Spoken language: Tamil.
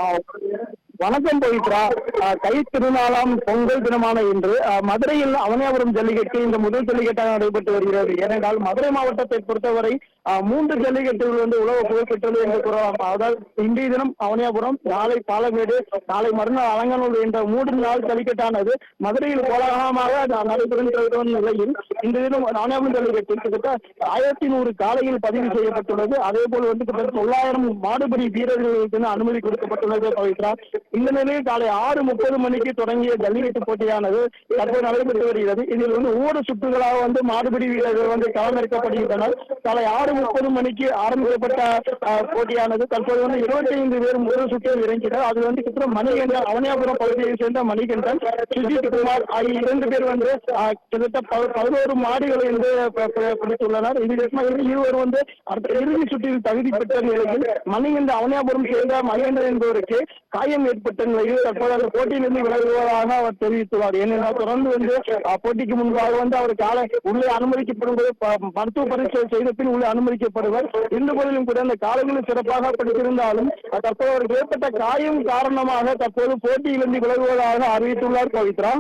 ஆ, வணக்கம் பவித்ரா. தை திருநாளாம் பொங்கல் தினமான இன்று மதுரையில் அவனியாபுரம் ஜல்லிக்கட்டு இந்த முதல் ஜல்லிக்கட்டாக நடைபெற்று வருகிறது. ஏனென்றால் மதுரை மாவட்டத்தை பொறுத்தவரை 3 ஜல்லிக்கட்டுகள் உலக புகழ்பெற்றது என்று கூறலாம். அதாவது இன்றைய தினம் அவனியாபுரம், நாளை பாலமேடு, நாளை மறுநாள் அலங்காநல்லூர் என்ற 3 நாள் ஜல்லிக்கட்டானது மதுரையில் கோலாகலமாக நடைபெறுகின்ற நிலையில் இந்த தினம் அவனியாபுரம் ஜல்லிக்கட்டு கிட்டத்தட்ட 1100 காலையில் பதிவு செய்யப்பட்டுள்ளது. அதே போல் கிட்டத்தட்ட 900 மாடுபிடி வீரர்களுக்கு அனுமதி கொடுக்கப்பட்டுள்ளது பவித்ரா. இந்த நிலையில் காலை 6:30 மணிக்கு தொடங்கிய ஜல்லிக்கட்டு போட்டியானது தற்போது நடைபெற்று வருகிறது. இதில் ஊடு சுற்றுகளாக மாடுபிடி வீரர்கள் களமிறக்கப்படுகின்றனர். காலை 6:30 மணிக்கு ஆரம்பிக்கப்பட்ட போட்டியானது தற்போது 25 பேர் முதல் சுற்றில் இறங்கினர். அது கிட்டத்தட்ட மணிகண்டன், அவனியாபுரம் பகுதியை சேர்ந்த மணிகண்டன், சுஜித் குமார் ஆகிய 2 பேர் கிட்டத்தட்ட 11 மாடுகளை பிடித்துள்ளனர். இதில் இருவர் அடுத்த இறுதி சுற்றில் தகுதி பெற்ற நிலையில் மணிகண்டன், அவனியாபுரம் சேர்ந்த மணிகண்டன் என்பவருக்கு காயம் ஏற்பட்ட நிலையில் தற்போது அந்த போட்டியிலிருந்து விலகுவதாக அவர் தெரிவித்துள்ளார். ஏனென்றால் தொடர்ந்து போட்டிக்கு முன்பாக அவர் காலை உள்ளே அனுமதிக்கப்படும் போது மருத்துவ பரிசோதனை செய்த பின் உள்ளே அனுமதிக்கப்படுவார். இந்த போதிலும் கூட அந்த காலங்களில் சிறப்பாக படித்திருந்தாலும் தற்போது அவருக்கு ஏற்பட்ட காயம் காரணமாக தற்போது போட்டியிலிருந்து விலகுவதாக அறிவித்துள்ளார் பவித்ரா.